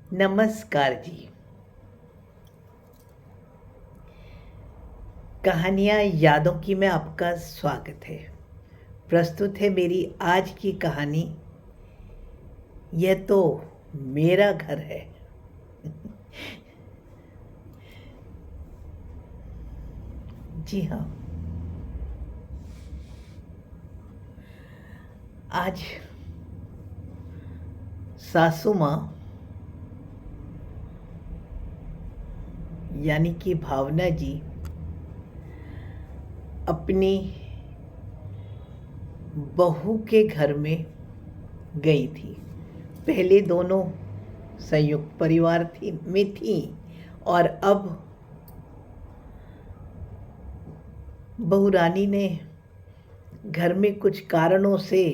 नमस्कार जी। कहानियाँ यादों की में आपका स्वागत है। प्रस्तुत है मेरी आज की कहानी। यह तो मेरा घर है। जी हाँ, आज सासू माँ यानी कि भावना जी अपनी बहू के घर में गई थी। पहले दोनों संयुक्त परिवार में थी और अब बहू रानी ने घर में कुछ कारणों से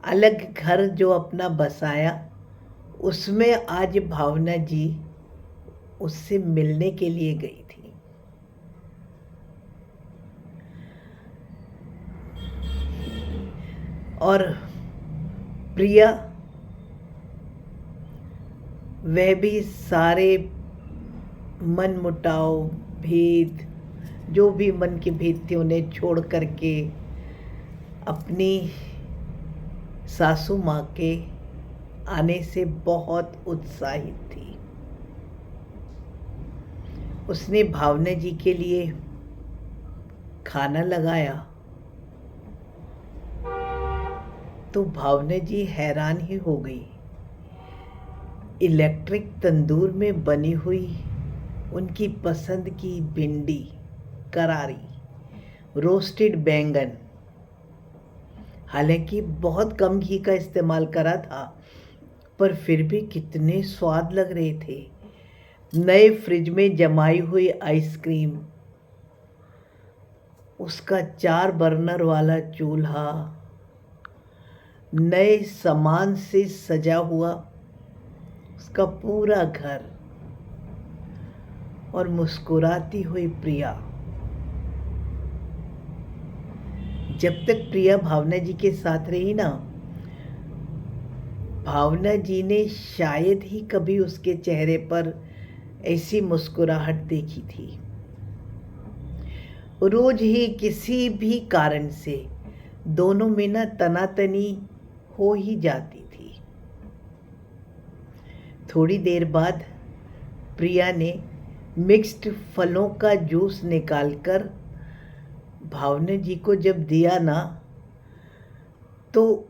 अलग घर जो अपना बसाया, उसमें आज भावना जी उससे मिलने के लिए गई थी। और प्रिया वह भी सारे मन मुटाव, भेद, जो भी मन के भेद थे उन्हें छोड़ करके अपनी सासू माँ के आने से बहुत उत्साहित थी। उसने भावना जी के लिए खाना लगाया तो भावना जी हैरान ही हो गई। इलेक्ट्रिक तंदूर में बनी हुई उनकी पसंद की भिंडी, करारी, रोस्टेड बैंगन, हालांकि बहुत कम घी का इस्तेमाल करा था, पर फिर भी कितने स्वाद लग रहे थे। नए फ्रिज में जमाई हुई आइसक्रीम, उसका 4 बर्नर वाला चूल्हा, नए सामान से सजा हुआ उसका पूरा घर और मुस्कुराती हुई प्रिया। जब तक प्रिया भावना जी के साथ रही ना, भावना जी ने शायद ही कभी उसके चेहरे पर ऐसी मुस्कुराहट देखी थी। रोज ही किसी भी कारण से दोनों में ना तनातनी हो ही जाती थी। थोड़ी देर बाद प्रिया ने मिक्स्ड फलों का जूस निकालकर भावना जी को जब दिया ना, तो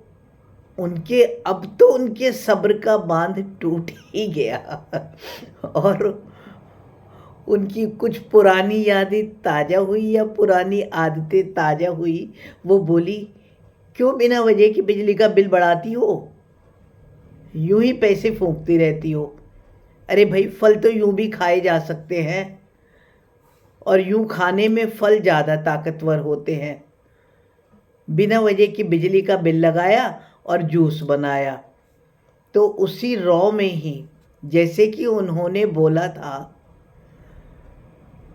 उनके सब्र का बांध टूट ही गया। और उनकी कुछ पुरानी यादें ताज़ा हुई या पुरानी आदतें ताज़ा हुई। वो बोली, क्यों बिना वजह की बिजली का बिल बढ़ाती हो? यूं ही पैसे फूंकती रहती हो। अरे भाई, फल तो यूं भी खाए जा सकते हैं, और यूं खाने में फल ज़्यादा ताकतवर होते हैं। बिना वजह की बिजली का बिल लगाया और जूस बनाया, तो उसी रॉ में ही, जैसे कि उन्होंने बोला था,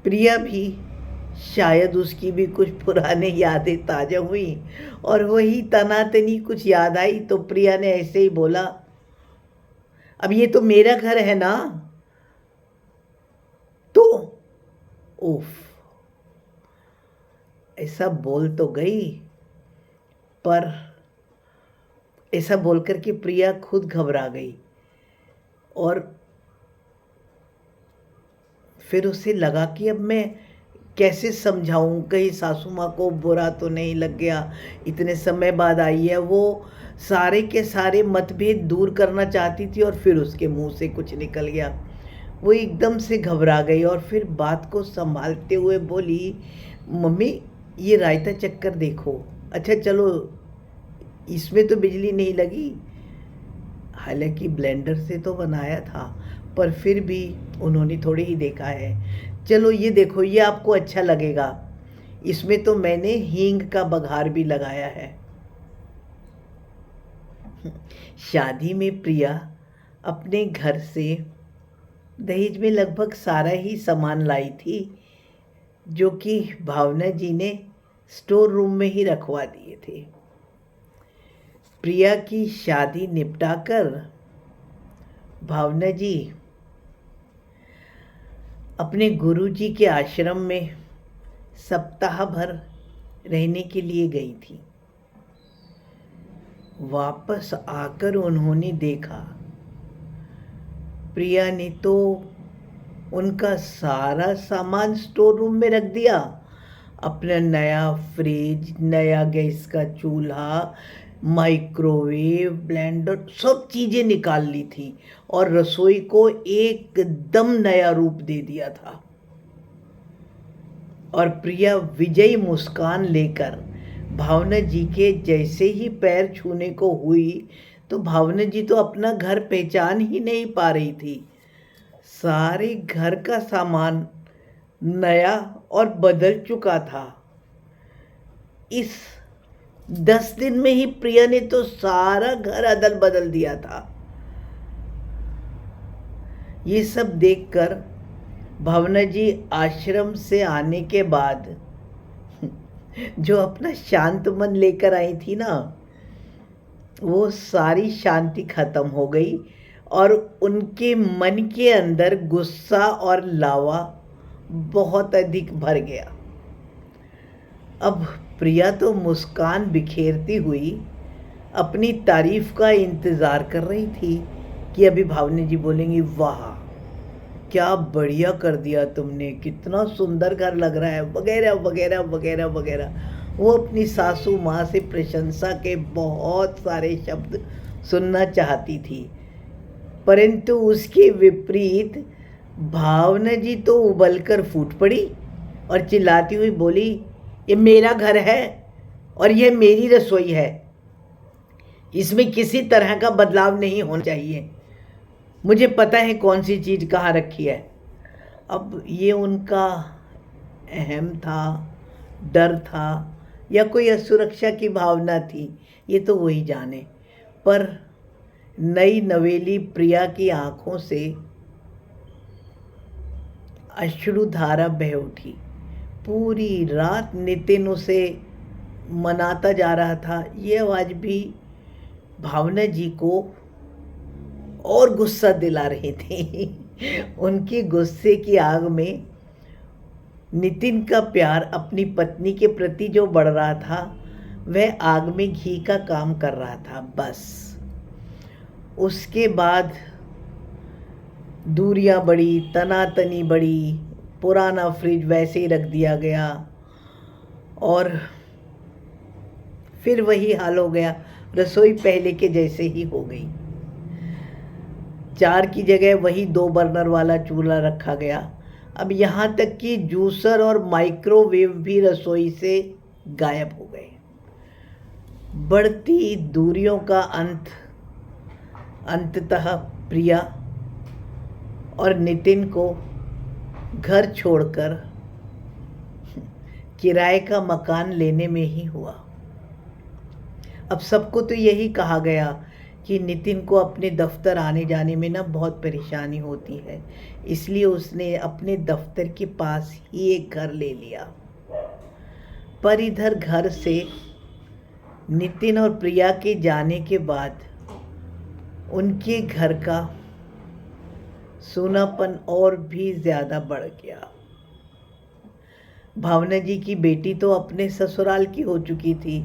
प्रिया भी शायद उसकी भी कुछ पुरानी यादें ताज़ा हुई और वही तनातनी कुछ याद आई। तो प्रिया ने ऐसे ही बोला, अब ये तो मेरा घर है ना। तो उफ, ऐसा बोल तो गई, पर ऐसा बोलकर के प्रिया खुद घबरा गई। और फिर उसे लगा कि अब मैं कैसे समझाऊं, कहीं सासू माँ को बुरा तो नहीं लग गया, इतने समय बाद आई है। वो सारे के सारे मतभेद दूर करना चाहती थी और फिर उसके मुंह से कुछ निकल गया। वो एकदम से घबरा गई और फिर बात को संभालते हुए बोली, मम्मी ये रायता चक्कर देखो। अच्छा चलो, इसमें तो बिजली नहीं लगी, हालांकि ब्लेंडर से तो बनाया था, पर फिर भी उन्होंने थोड़ी ही देखा है। चलो ये देखो, ये आपको अच्छा लगेगा, इसमें तो मैंने हींग का बघार भी लगाया है। शादी में प्रिया अपने घर से दहेज में लगभग सारा ही सामान लाई थी, जो कि भावना जी ने स्टोर रूम में ही रखवा दिए थे। प्रिया की शादी निपटाकर भावना जी अपने गुरुजी के आश्रम में सप्ताह भर रहने के लिए गई थी। वापस आकर उन्होंने देखा प्रिया ने तो उनका सारा सामान स्टोर रूम में रख दिया। अपना नया फ्रिज, नया गैस का चूल्हा, माइक्रोवेव, ब्लेंडर, सब चीज़ें निकाल ली थी और रसोई को एकदम नया रूप दे दिया था। और प्रिया विजयी मुस्कान लेकर भावना जी के जैसे ही पैर छूने को हुई तो भावना जी तो अपना घर पहचान ही नहीं पा रही थी। सारे घर का सामान नया और बदल चुका था। इस 10 दिन में ही प्रिया ने तो सारा घर अदल बदल दिया था। ये सब देखकर भावना जी आश्रम से आने के बाद जो अपना शांत मन लेकर आई थी ना, वो सारी शांति खत्म हो गई और उनके मन के अंदर गुस्सा और लावा बहुत अधिक भर गया। अब प्रिया तो मुस्कान बिखेरती हुई अपनी तारीफ का इंतज़ार कर रही थी कि अभी भावना जी बोलेंगी, वाह क्या बढ़िया कर दिया तुमने, कितना सुंदर घर लग रहा है, वगैरह वगैरह वगैरह वगैरह। वो अपनी सासू माँ से प्रशंसा के बहुत सारे शब्द सुनना चाहती थी, परंतु उसके विपरीत भावना जी तो उबलकर फूट पड़ी और चिल्लाती हुई बोली, ये मेरा घर है और ये मेरी रसोई है, इसमें किसी तरह का बदलाव नहीं होना चाहिए। मुझे पता है कौन सी चीज़ कहाँ रखी है। अब ये उनका अहम था, डर था या कोई असुरक्षा की भावना थी, ये तो वही जाने। पर नई नवेली प्रिया की आंखों से अश्रुधारा बह उठी। पूरी रात नितिन उसे मनाता जा रहा था। ये आवाज़ भी भावना जी को और गुस्सा दिला रही थी। उनकी गुस्से की आग में नितिन का प्यार अपनी पत्नी के प्रति जो बढ़ रहा था, वह आग में घी का काम कर रहा था बस। उसके बाद दूरियां बढ़ी, तनातनी बढ़ी, पुराना फ्रिज वैसे ही रख दिया गया और फिर वही हाल हो गया। रसोई पहले के जैसे ही हो गई। 4 की जगह वही 2 बर्नर वाला चूल्हा रखा गया। अब यहाँ तक कि जूसर और माइक्रोवेव भी रसोई से गायब हो गए। बढ़ती दूरियों का अंततः प्रिया और नितिन को घर छोड़कर किराए का मकान लेने में ही हुआ। अब सबको तो यही कहा गया कि नितिन को अपने दफ्तर आने जाने में ना बहुत परेशानी होती है, इसलिए उसने अपने दफ्तर के पास ही एक घर ले लिया। पर इधर घर से नितिन और प्रिया के जाने के बाद उनके घर का सूनापन और भी ज़्यादा बढ़ गया। भावना जी की बेटी तो अपने ससुराल की हो चुकी थी।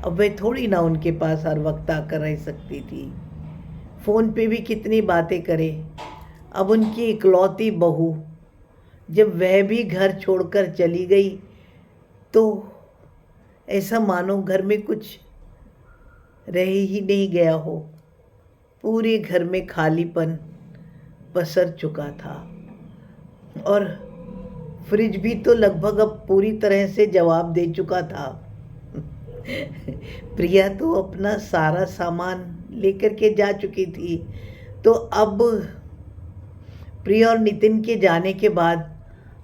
अब वह थोड़ी ना उनके पास हर वक्त आकर रह सकती थी। फ़ोन पे भी कितनी बातें करे। अब उनकी इकलौती बहू जब वह भी घर छोड़कर चली गई तो ऐसा मानो घर में कुछ रह ही नहीं गया हो। पूरे घर में खालीपन पसर चुका था और फ्रिज भी तो लगभग अब पूरी तरह से जवाब दे चुका था। प्रिया तो अपना सारा सामान लेकर के जा चुकी थी। तो अब प्रिया और नितिन के जाने के बाद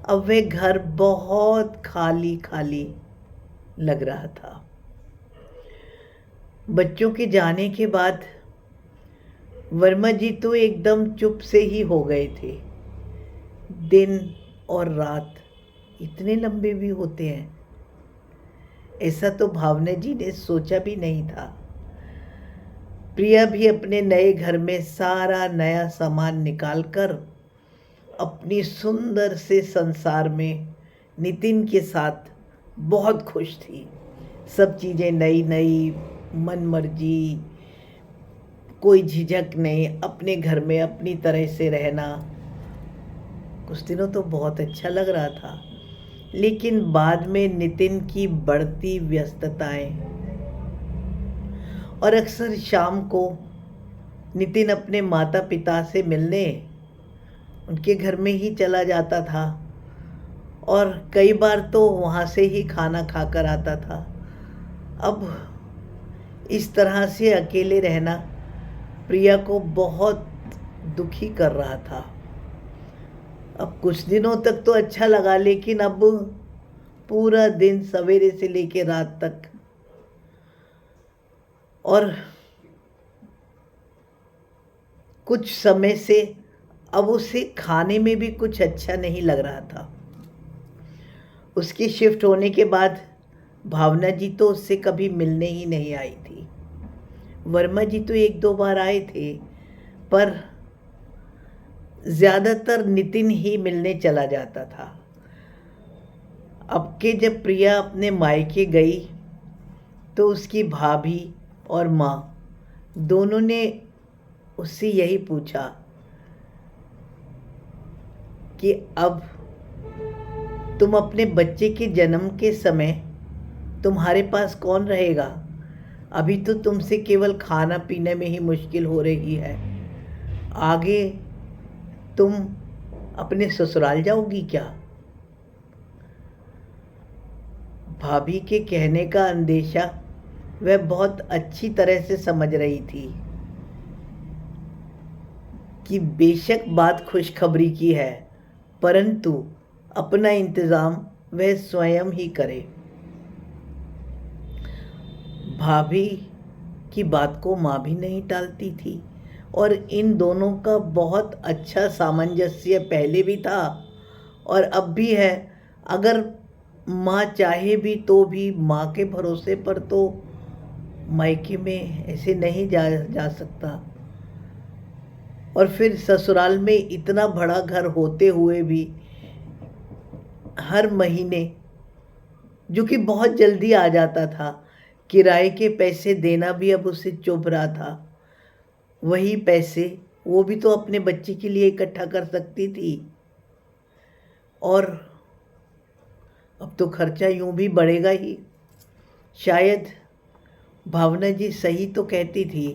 अब वह घर बहुत खाली खाली लग रहा था। बच्चों के जाने के बाद वर्मा जी तो एकदम चुप से ही हो गए थे। दिन और रात इतने लंबे भी होते हैं, ऐसा तो भावना जी ने सोचा भी नहीं था। प्रिया भी अपने नए घर में सारा नया सामान निकाल कर अपनी सुंदर से संसार में नितिन के साथ बहुत खुश थी। सब चीज़ें नई नई, मन मर्जी, कोई झिझक नहीं, अपने घर में अपनी तरह से रहना। कुछ दिनों तो बहुत अच्छा लग रहा था, लेकिन बाद में नितिन की बढ़ती व्यस्तताएं और अक्सर शाम को नितिन अपने माता पिता से मिलने उनके घर में ही चला जाता था और कई बार तो वहाँ से ही खाना खाकर आता था। अब इस तरह से अकेले रहना प्रिया को बहुत दुखी कर रहा था। अब कुछ दिनों तक तो अच्छा लगा, लेकिन अब पूरा दिन सवेरे से लेकर रात तक, और कुछ समय से अब उसे खाने में भी कुछ अच्छा नहीं लग रहा था। उसकी शिफ्ट होने के बाद भावना जी तो उससे कभी मिलने ही नहीं आई थी। वर्मा जी तो एक दो बार आए थे, पर ज़्यादातर नितिन ही मिलने चला जाता था। अब के जब प्रिया अपने मायके गई तो उसकी भाभी और माँ दोनों ने उससे यही पूछा कि अब तुम अपने बच्चे के जन्म के समय तुम्हारे पास कौन रहेगा? अभी तो तुमसे केवल खाना पीने में ही मुश्किल हो रही है, आगे तुम अपने ससुराल जाओगी क्या? भाभी के कहने का अंदेशा वह बहुत अच्छी तरह से समझ रही थी कि बेशक बात खुशखबरी की है, परंतु अपना इंतज़ाम वह स्वयं ही करे। भाभी की बात को माँ भी नहीं टालती थी और इन दोनों का बहुत अच्छा सामंजस्य पहले भी था और अब भी है। अगर माँ चाहे भी तो भी माँ के भरोसे पर तो मायके में ऐसे नहीं जा सकता, और फिर ससुराल में इतना बड़ा घर होते हुए भी हर महीने, जो कि बहुत जल्दी आ जाता था, किराए के पैसे देना भी अब उसे चुभ रहा था। वही पैसे वो भी तो अपने बच्चे के लिए इकट्ठा कर सकती थी, और अब तो खर्चा यूं भी बढ़ेगा ही। शायद भावना जी सही तो कहती थी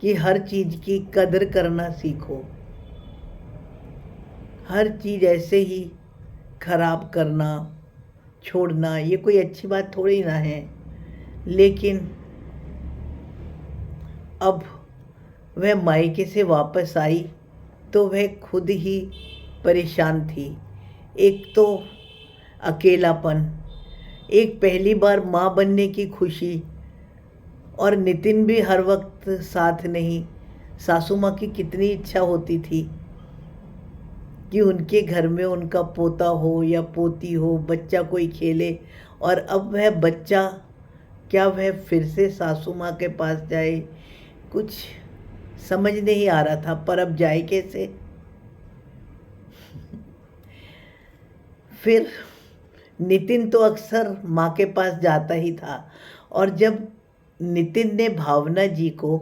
कि हर चीज़ की कदर करना सीखो। हर चीज़ ऐसे ही खराब करना, छोड़ना, ये कोई अच्छी बात थोड़ी ना है। लेकिन अब वह मायके से वापस आई तो वह खुद ही परेशान थी। एक तो अकेलापन, एक पहली बार माँ बनने की खुशी, और नितिन भी हर वक्त साथ नहीं। सासू माँ की कितनी इच्छा होती थी कि उनके घर में उनका पोता हो या पोती हो, बच्चा कोई खेले, और अब वह बच्चा, क्या वह फिर से सासू माँ के पास जाए? कुछ समझ नहीं आ रहा था, पर अब जाए कैसे? फिर नितिन तो अक्सर माँ के पास जाता ही था, और जब नितिन ने भावना जी को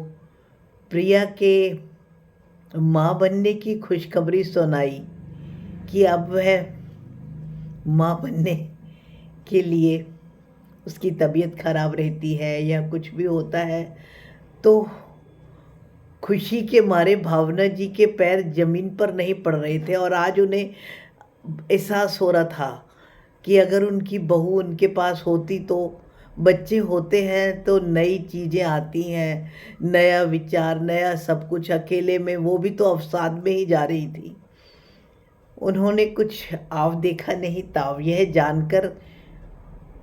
प्रिया के माँ बनने की खुशखबरी सुनाई कि अब वह माँ बनने के लिए उसकी तबीयत खराब रहती है या कुछ भी होता है, तो खुशी के मारे भावना जी के पैर जमीन पर नहीं पड़ रहे थे, और आज उन्हें एहसास हो रहा था कि अगर उनकी बहू उनके पास होती तो, बच्चे होते हैं तो नई चीज़ें आती हैं, नया विचार, नया सब कुछ। अकेले में वो भी तो अवसाद में ही जा रही थी। उन्होंने कुछ आव देखा नहीं ताव, यह जानकर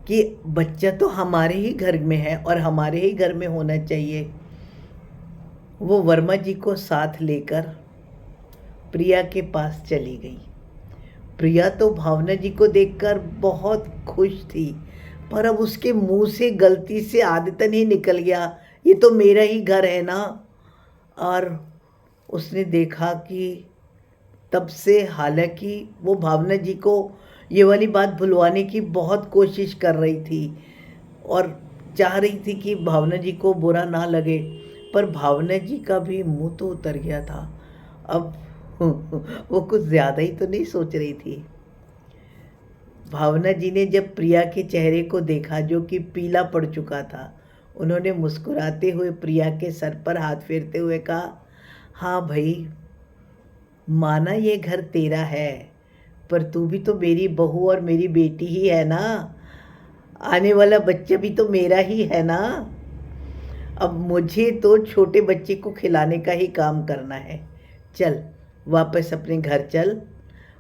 कि बच्चा तो हमारे ही घर में है और हमारे ही घर में होना चाहिए, वो वर्मा जी को साथ लेकर प्रिया के पास चली गई। प्रिया तो भावना जी को देखकर बहुत खुश थी, पर अब उसके मुंह से गलती से आदतन ही निकल गया, ये तो मेरा ही घर है ना, और उसने देखा कि तब से, हालांकि वो भावना जी को ये वाली बात भुलवाने की बहुत कोशिश कर रही थी और चाह रही थी कि भावना जी को बुरा ना लगे, पर भावना जी का भी मुंह तो उतर गया था। अब वो कुछ ज़्यादा ही तो नहीं सोच रही थी। भावना जी ने जब प्रिया के चेहरे को देखा जो कि पीला पड़ चुका था, उन्होंने मुस्कुराते हुए प्रिया के सर पर हाथ फेरते हुए कहा, हाँ भाई, माना ये घर तेरा है, पर तू भी तो मेरी बहू और मेरी बेटी ही है ना। आने वाला बच्चा भी तो मेरा ही है ना। अब मुझे तो छोटे बच्चे को खिलाने का ही काम करना है। चल वापस अपने घर चल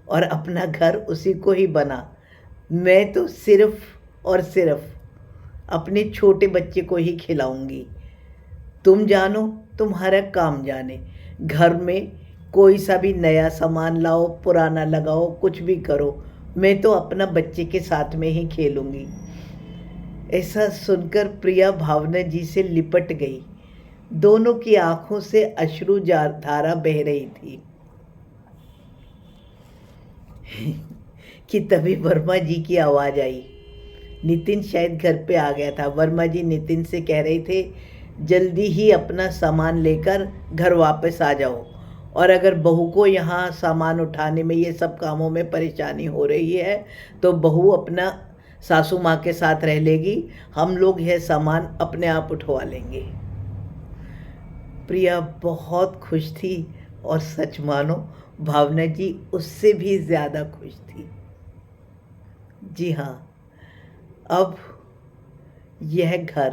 और अपना घर उसी को ही बना। मैं तो सिर्फ और सिर्फ अपने छोटे बच्चे को ही खिलाऊंगी। तुम जानो, तुम्हारा काम जाने। घर में कोई सा भी नया सामान लाओ, पुराना लगाओ, कुछ भी करो, मैं तो अपना बच्चे के साथ में ही खेलूंगी। ऐसा सुनकर प्रिया भावना जी से लिपट गई। दोनों की आंखों से अश्रु धारा बह रही थी कि तभी वर्मा जी की आवाज आई। नितिन शायद घर पे आ गया था। वर्मा जी नितिन से कह रहे थे, जल्दी ही अपना सामान लेकर घर वापस आ जाओ, और अगर बहू को यहाँ सामान उठाने में, ये सब कामों में परेशानी हो रही है तो बहू अपना सासू माँ के साथ रह लेगी, हम लोग यह सामान अपने आप उठवा लेंगे। प्रिया बहुत खुश थी और सच मानो भावना जी उससे भी ज़्यादा खुश थी। जी हाँ, अब यह घर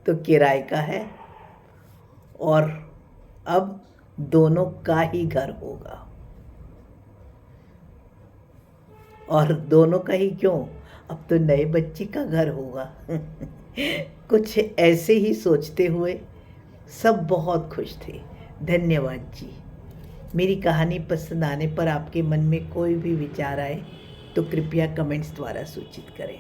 तो किराए का है और अब दोनों का ही घर होगा। और दोनों का ही क्यों, अब तो नए बच्चे का घर होगा। कुछ ऐसे ही सोचते हुए सब बहुत खुश थे। धन्यवाद जी। मेरी कहानी पसंद आने पर आपके मन में कोई भी विचार आए तो कृपया कमेंट्स द्वारा सूचित करें।